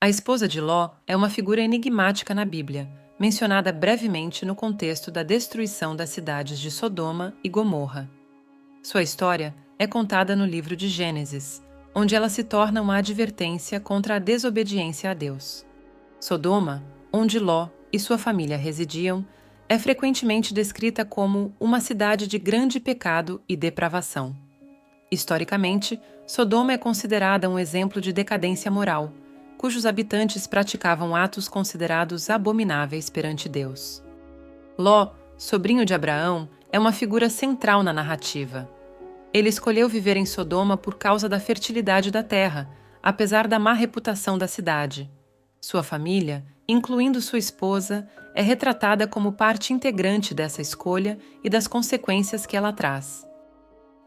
A esposa de Ló é uma figura enigmática na Bíblia, mencionada brevemente no contexto da destruição das cidades de Sodoma e Gomorra. Sua história é contada no livro de Gênesis, onde ela se torna uma advertência contra a desobediência a Deus. Sodoma, onde Ló e sua família residiam, é frequentemente descrita como uma cidade de grande pecado e depravação. Historicamente, Sodoma é considerada um exemplo de decadência moral, cujos habitantes praticavam atos considerados abomináveis perante Deus. Ló, sobrinho de Abraão, é uma figura central na narrativa. Ele escolheu viver em Sodoma por causa da fertilidade da terra, apesar da má reputação da cidade. Sua família, incluindo sua esposa, é retratada como parte integrante dessa escolha e das consequências que ela traz.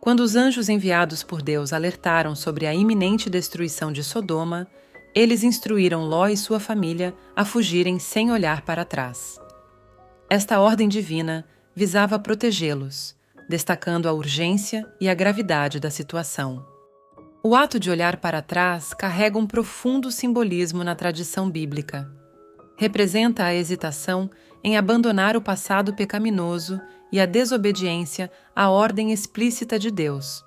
Quando os anjos enviados por Deus alertaram sobre a iminente destruição de Sodoma, eles instruíram Ló e sua família a fugirem sem olhar para trás. Esta ordem divina visava protegê-los, destacando a urgência e a gravidade da situação. O ato de olhar para trás carrega um profundo simbolismo na tradição bíblica. Representa a hesitação em abandonar o passado pecaminoso e a desobediência à ordem explícita de Deus,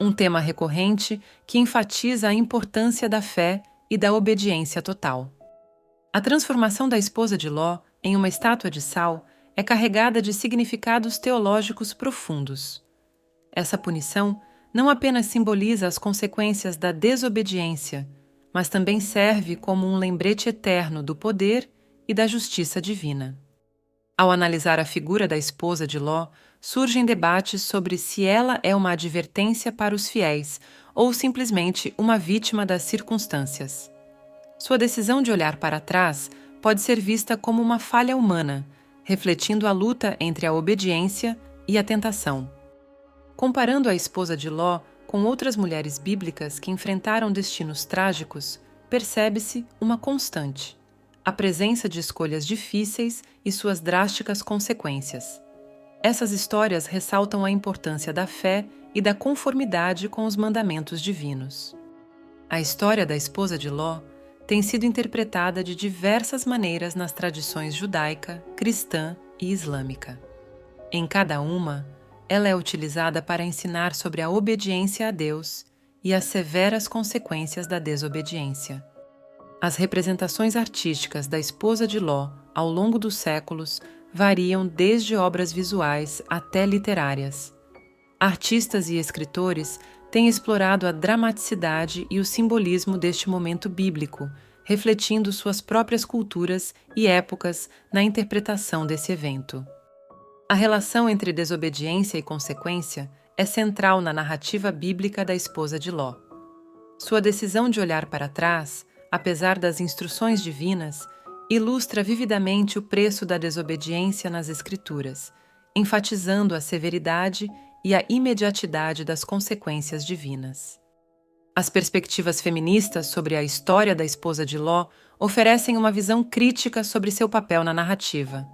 um tema recorrente que enfatiza a importância da fé e da obediência total. A transformação da esposa de Ló em uma estátua de sal é carregada de significados teológicos profundos. Essa punição não apenas simboliza as consequências da desobediência, mas também serve como um lembrete eterno do poder e da justiça divina. Ao analisar a figura da esposa de Ló, surgem debates sobre se ela é uma advertência para os fiéis ou simplesmente uma vítima das circunstâncias. Sua decisão de olhar para trás pode ser vista como uma falha humana, refletindo a luta entre a obediência e a tentação. Comparando a esposa de Ló com outras mulheres bíblicas que enfrentaram destinos trágicos, percebe-se uma constante: a presença de escolhas difíceis e suas drásticas consequências. Essas histórias ressaltam a importância da fé e da conformidade com os mandamentos divinos. A história da esposa de Ló tem sido interpretada de diversas maneiras nas tradições judaica, cristã e islâmica. Em cada uma, ela é utilizada para ensinar sobre a obediência a Deus e as severas consequências da desobediência. As representações artísticas da esposa de Ló ao longo dos séculos variam desde obras visuais até literárias. Artistas e escritores têm explorado a dramaticidade e o simbolismo deste momento bíblico, refletindo suas próprias culturas e épocas na interpretação desse evento. A relação entre desobediência e consequência é central na narrativa bíblica da esposa de Ló. Sua decisão de olhar para trás, apesar das instruções divinas, ilustra vividamente o preço da desobediência nas Escrituras, enfatizando a severidade e a imediatidade das consequências divinas. As perspectivas feministas sobre a história da esposa de Ló oferecem uma visão crítica sobre seu papel na narrativa.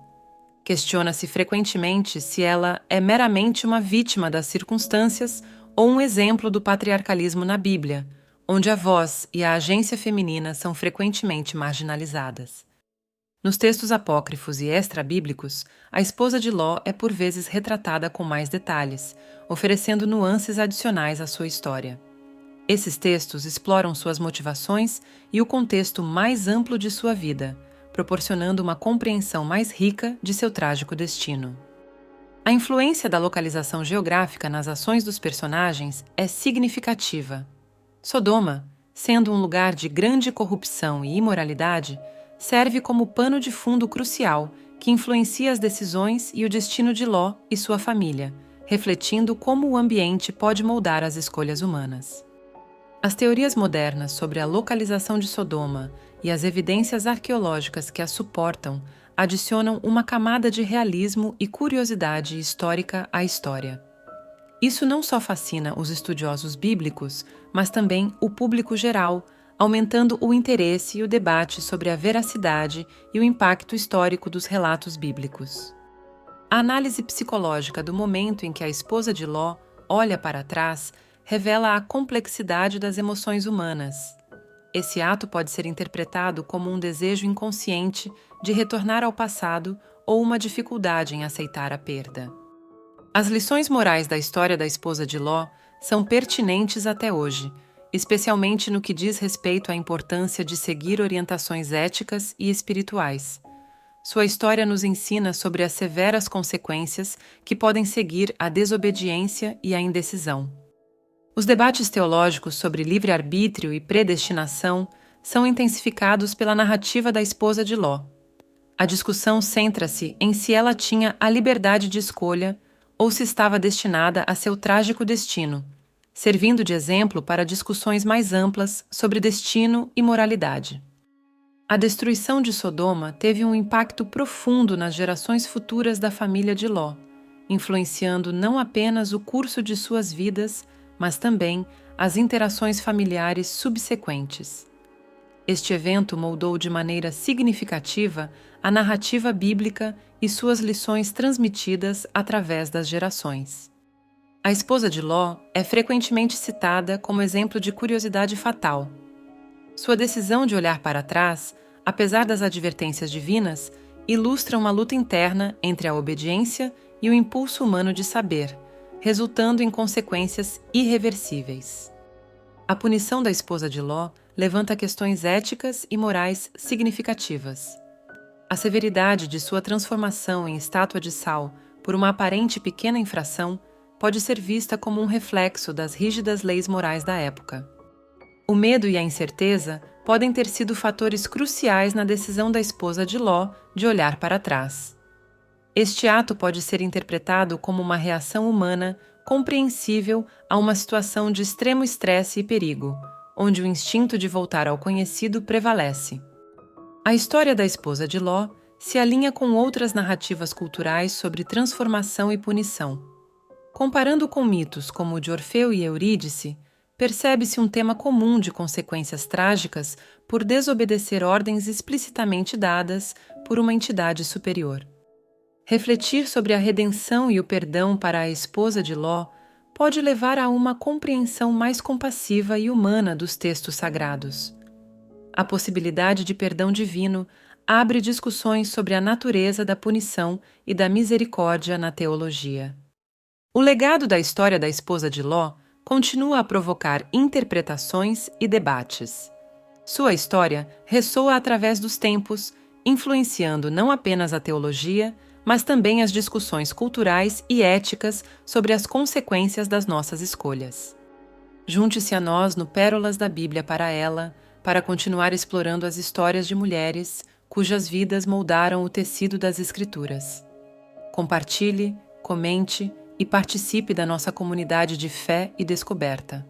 Questiona-se frequentemente se ela é meramente uma vítima das circunstâncias ou um exemplo do patriarcalismo na Bíblia, onde a voz e a agência feminina são frequentemente marginalizadas. Nos textos apócrifos e extra-bíblicos, a esposa de Ló é por vezes retratada com mais detalhes, oferecendo nuances adicionais à sua história. Esses textos exploram suas motivações e o contexto mais amplo de sua vida, proporcionando uma compreensão mais rica de seu trágico destino. A influência da localização geográfica nas ações dos personagens é significativa. Sodoma, sendo um lugar de grande corrupção e imoralidade, serve como pano de fundo crucial que influencia as decisões e o destino de Ló e sua família, refletindo como o ambiente pode moldar as escolhas humanas. As teorias modernas sobre a localização de Sodoma e as evidências arqueológicas que a suportam adicionam uma camada de realismo e curiosidade histórica à história. Isso não só fascina os estudiosos bíblicos, mas também o público geral, aumentando o interesse e o debate sobre a veracidade e o impacto histórico dos relatos bíblicos. A análise psicológica do momento em que a esposa de Ló olha para trás revela a complexidade das emoções humanas. esse ato pode ser interpretado como um desejo inconsciente de retornar ao passado ou uma dificuldade em aceitar a perda. As lições morais da história da esposa de Ló são pertinentes até hoje, especialmente no que diz respeito à importância de seguir orientações éticas e espirituais. Sua história nos ensina sobre as severas consequências que podem seguir a desobediência e a indecisão. Os debates teológicos sobre livre-arbítrio e predestinação são intensificados pela narrativa da esposa de Ló. A discussão centra-se em se ela tinha a liberdade de escolha ou se estava destinada a seu trágico destino, servindo de exemplo para discussões mais amplas sobre destino e moralidade. A destruição de Sodoma teve um impacto profundo nas gerações futuras da família de Ló, influenciando não apenas o curso de suas vidas, mas também as interações familiares subsequentes. Este evento moldou de maneira significativa a narrativa bíblica e suas lições transmitidas através das gerações. A esposa de Ló é frequentemente citada como exemplo de curiosidade fatal. Sua decisão de olhar para trás, apesar das advertências divinas, ilustra uma luta interna entre a obediência e o impulso humano de saber, resultando em consequências irreversíveis. A punição da esposa de Ló levanta questões éticas e morais significativas. A severidade de sua transformação em estátua de sal por uma aparente pequena infração pode ser vista como um reflexo das rígidas leis morais da época. O medo e a incerteza podem ter sido fatores cruciais na decisão da esposa de Ló de olhar para trás. Este ato pode ser interpretado como uma reação humana compreensível a uma situação de extremo estresse e perigo, onde o instinto de voltar ao conhecido prevalece. A história da esposa de Ló se alinha com outras narrativas culturais sobre transformação e punição. Comparando com mitos como o de Orfeu e Eurídice, percebe-se um tema comum de consequências trágicas por desobedecer ordens explicitamente dadas por uma entidade superior. Refletir sobre a redenção e o perdão para a esposa de Ló pode levar a uma compreensão mais compassiva e humana dos textos sagrados. A possibilidade de perdão divino abre discussões sobre a natureza da punição e da misericórdia na teologia. O legado da história da esposa de Ló continua a provocar interpretações e debates. Sua história ressoa através dos tempos, influenciando não apenas a teologia, mas também as discussões culturais e éticas sobre as consequências das nossas escolhas. Junte-se a nós no Pérolas da Bíblia para ela, para continuar explorando as histórias de mulheres cujas vidas moldaram o tecido das Escrituras. Compartilhe, comente e participe da nossa comunidade de fé e descoberta.